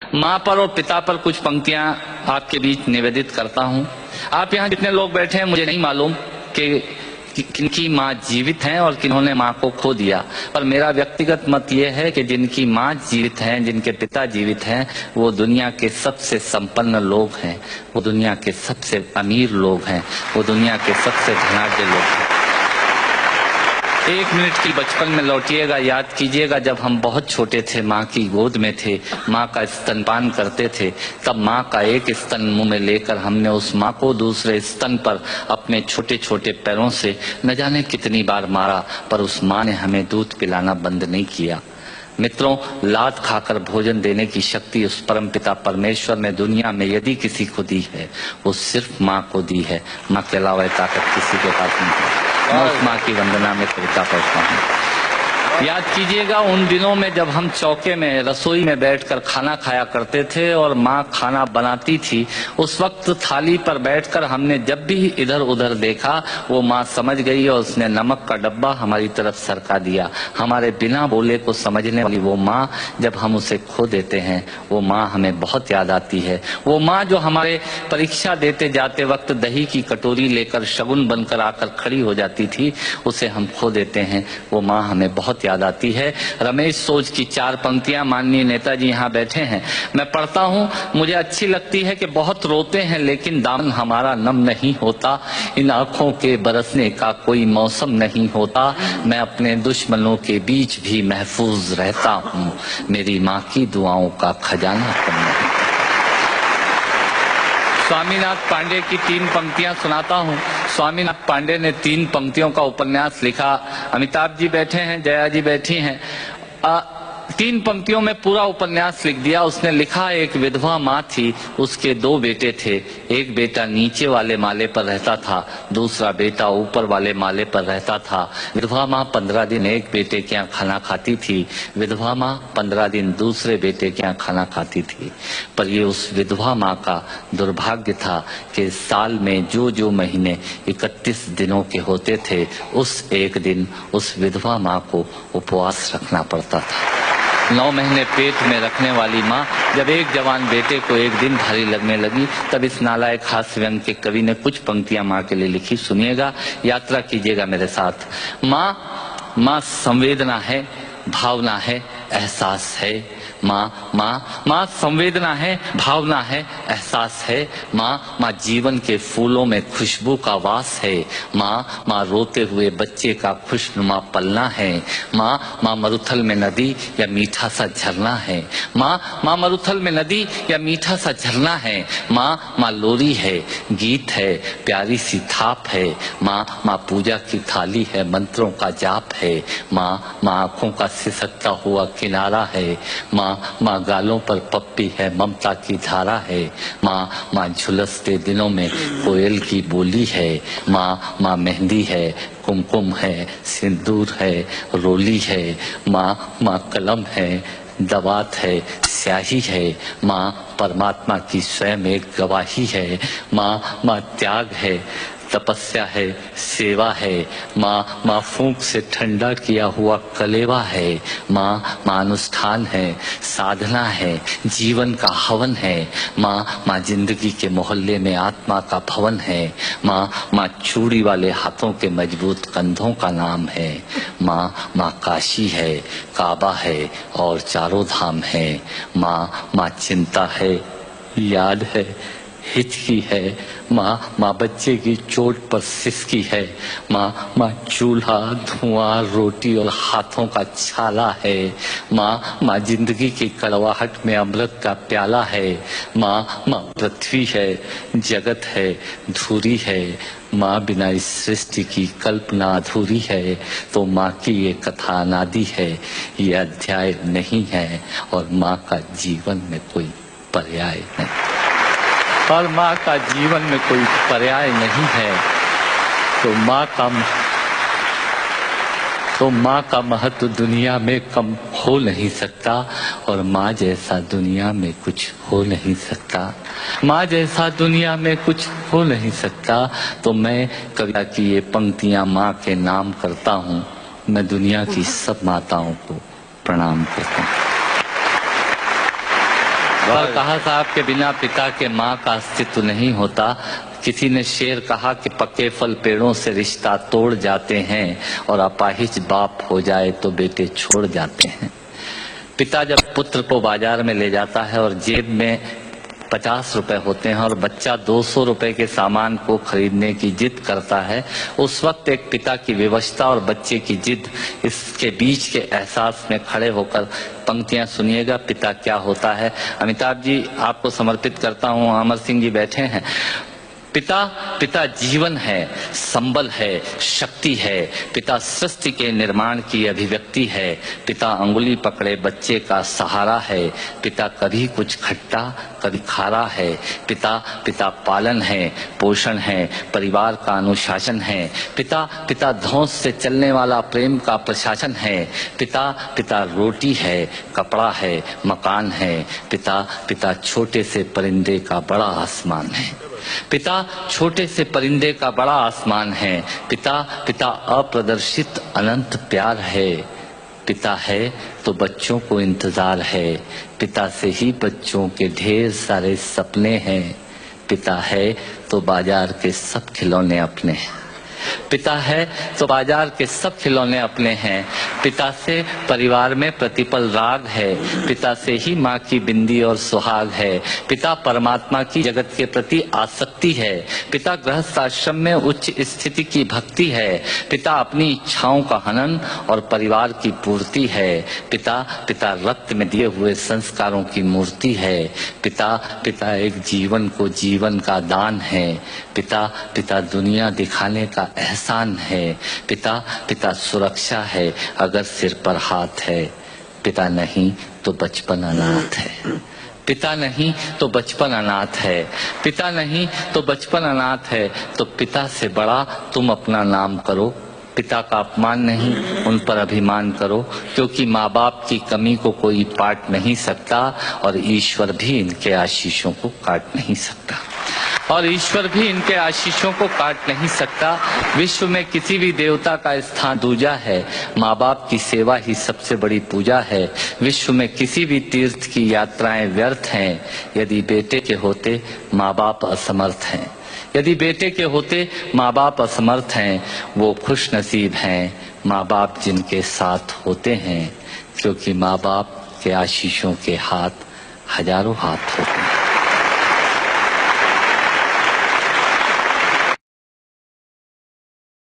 माँ पर और पिता पर कुछ पंक्तियां आपके बीच निवेदित करता हूँ। आप यहाँ जितने लोग बैठे हैं मुझे नहीं मालूम कि किनकी माँ जीवित हैं और किन्होंने माँ को खो दिया, पर मेरा व्यक्तिगत मत ये है कि जिनकी माँ जीवित हैं, जिनके पिता जीवित हैं, वो दुनिया के सबसे संपन्न लोग हैं, वो दुनिया के सबसे अमीर लोग हैं, वो दुनिया के सबसे धनाढ्य लोग हैं। 1 मिनट की बचपन में लौटिएगा, याद कीजिएगा जब हम बहुत छोटे थे, माँ की गोद में थे, माँ का स्तनपान करते थे, तब माँ का एक स्तन मुंह में लेकर हमने उस माँ को दूसरे स्तन पर अपने छोटे छोटे पैरों से न जाने कितनी बार मारा, पर उस माँ ने हमें दूध पिलाना बंद नहीं किया। मित्रों, लात खाकर भोजन देने की शक्ति उस परमपिता परमेश्वर ने दुनिया में यदि किसी को दी है, वो सिर्फ माँ को दी है। माँ के अलावा ताकत किसी के पास नहीं है। मैं उस माँ की वंदना में कविता पढ़ता हूँ। याद कीजिएगा उन दिनों में जब हम चौके में रसोई में बैठकर खाना खाया करते थे और माँ खाना बनाती थी, उस वक्त थाली पर बैठकर हमने जब भी इधर उधर देखा, वो माँ समझ गई और उसने नमक का डब्बा हमारी तरफ सरका दिया। हमारे बिना बोले को समझने वाली वो माँ, जब हम उसे खो देते हैं, वो माँ हमें बहुत याद आती है। वो माँ जो हमारे परीक्षा देते जाते वक्त दही की कटोरी लेकर शगुन बनकर आकर खड़ी हो जाती थी, उसे हम खो देते हैं। वो माँ हमें बहुत याद आती है। रमेश सोज की 4 पंक्तियां माननीय नेताजी यहाँ बैठे हैं, मैं पढ़ता हूँ। मुझे अच्छी लगती है कि बहुत रोते हैं लेकिन दामन हमारा नम नहीं होता, इन आंखों के बरसने का कोई मौसम नहीं होता, मैं अपने दुश्मनों के बीच भी महफूज रहता हूँ, मेरी माँ की दुआओं का खजाना कम नहीं। स्वामीनाथ पांडे की 3 पंक्तियां सुनाता हूं। स्वामीनाथ पांडे ने 3 पंक्तियों का उपन्यास लिखा। अमिताभ जी बैठे हैं, जया जी बैठी हैं। 3 पंक्तियों में पूरा उपन्यास लिख दिया। उसने लिखा, एक विधवा माँ थी, उसके 2 बेटे थे। एक बेटा नीचे वाले माले पर रहता था, दूसरा बेटा ऊपर वाले माले पर रहता था। विधवा माँ 15 दिन एक बेटे के यहाँ खाना खाती थी, विधवा माँ 15 दिन दूसरे बेटे के यहाँ खाना खाती थी। पर ये उस विधवा माँ का दुर्भाग्य था कि साल में जो महीने 31 दिनों के होते थे, उस एक दिन उस विधवा माँ को उपवास रखना पड़ता था। 9 महीने पेट में रखने वाली माँ जब एक जवान बेटे को एक दिन भारी लगने लगी, तब इस नालायक हास्य व्यंग के कवि ने कुछ पंक्तियां माँ के लिए लिखी। सुनिएगा, यात्रा कीजिएगा मेरे साथ। माँ संवेदना है, भावना है, एहसास है। माँ संवेदना है, भावना है, एहसास है। माँ जीवन के फूलों में खुशबू का वास है। माँ रोते हुए बच्चे का खुशनुमा पलना है। माँ मरुथल में नदी या मीठा सा झरना है। माँ मरुथल में नदी या मीठा सा झरना है। माँ लोरी है, गीत है, प्यारी सी थाप है। माँ पूजा की थाली है, मंत्रों का जाप है। माँ आंखों का सिसकता हुआ किनारा है। माँ गालों पर पप्पी है, ममता की धारा है। माँ झुलसते दिनों में कोयल की बोली है। माँ मेहंदी है, कुमकुम है, सिंदूर है, रोली है। माँ कलम है, दवात है, स्याही है। माँ परमात्मा की स्वयं एक गवाही है। माँ त्याग है, तपस्या है, सेवा है। माँ फूंक से ठंडा किया हुआ कलेवा है। माँ अनुष्ठान है, साधना है, जीवन का हवन है। माँ जिंदगी के मोहल्ले में आत्मा का भवन है। माँ चूड़ी वाले हाथों के मजबूत कंधों का नाम है। माँ काशी है, काबा है और चारों धाम है। माँ चिंता है, याद है, हिचकी है। माँ बच्चे की चोट पर सिसकी है। माँ चूल्हा, धुआं, रोटी और हाथों का छाला है। माँ जिंदगी की कड़वाहट में अमृत का प्याला है। माँ पृथ्वी है, जगत है, धुरी है। माँ बिना इस सृष्टि की कल्पना अधूरी है। तो माँ की ये कथा अनादि है, ये अध्याय नहीं है, और माँ का जीवन में कोई पर्याय नहीं, और माँ का जीवन में कोई पर्याय नहीं है। तो माँ का महत्व दुनिया में कम हो नहीं सकता, और माँ जैसा दुनिया में कुछ हो नहीं सकता। माँ जैसा दुनिया में कुछ हो नहीं सकता। तो मैं कविता की ये पंक्तियां माँ के नाम करता हूँ। मैं दुनिया की सब माताओं को प्रणाम करता हूँ। पर कहा साहब के बिना पिता के माँ का अस्तित्व नहीं होता। किसी ने शेर कहा कि पक्के फल पेड़ों से रिश्ता तोड़ जाते हैं और अपाहिज बाप हो जाए तो बेटे छोड़ जाते हैं। पिता जब पुत्र को बाजार में ले जाता है और जेब में 50 रुपए होते हैं और बच्चा 200 रुपए के सामान को खरीदने की जिद करता है, उस वक्त एक पिता की विवशता और बच्चे की जिद, इसके बीच के एहसास में खड़े होकर पंक्तियां सुनिएगा पिता क्या होता है। अमिताभ जी आपको समर्पित करता हूं। अमर सिंह जी बैठे हैं। पिता जीवन है, संबल है, शक्ति है। पिता सृष्टि के निर्माण की अभिव्यक्ति है। पिता अंगुली पकड़े बच्चे का सहारा है। पिता कभी कुछ खट्टा कभी खारा है। पिता पालन है, पोषण है, परिवार का अनुशासन है। पिता धौंस से चलने वाला प्रेम का प्रशासन है। पिता रोटी है, कपड़ा है, मकान है। पिता छोटे से परिंदे का बड़ा आसमान है। पिता छोटे से परिंदे का बड़ा आसमान है। पिता अप्रदर्शित अनंत प्यार है। पिता है तो बच्चों को इंतजार है। पिता से ही बच्चों के ढेर सारे सपने हैं। पिता है तो बाजार के सब खिलौने अपने हैं। पिता है तो बाजार के सब खिलौने अपने हैं। पिता से परिवार में प्रतिपल राग है। पिता से ही माँ की बिंदी और सुहाग है। पिता परमात्मा की जगत के प्रति आसक्ति है। पिता गृहस्थ आश्रम में उच्च स्थिति की भक्ति है। पिता अपनी इच्छाओं का हनन और परिवार की पूर्ति है। पिता रक्त में दिए हुए संस्कारों की मूर्ति है। पिता एक जीवन को जीवन का दान है। पिता दुनिया दिखाने का एहसान है। पिता सुरक्षा है अगर सिर पर हाथ है। पिता नहीं तो बचपन अनाथ है। पिता नहीं तो बचपन अनाथ है। पिता नहीं तो बचपन अनाथ है। तो पिता से बड़ा तुम अपना नाम करो। पिता का अपमान नहीं, उन पर अभिमान करो, क्योंकि माँ बाप की कमी को कोई पाट नहीं सकता और ईश्वर भी इनके आशीषों को काट नहीं सकता। विश्व में किसी भी देवता का स्थान दूजा है। माँ बाप की सेवा ही सबसे बड़ी पूजा है। विश्व में किसी भी तीर्थ की यात्राएं व्यर्थ हैं यदि बेटे के होते माँ बाप असमर्थ हैं। वो खुश नसीब हैं माँ बाप जिनके साथ होते हैं, क्योंकि माँ बाप के आशीषों के हाथ हजारों हाथ होते हैं।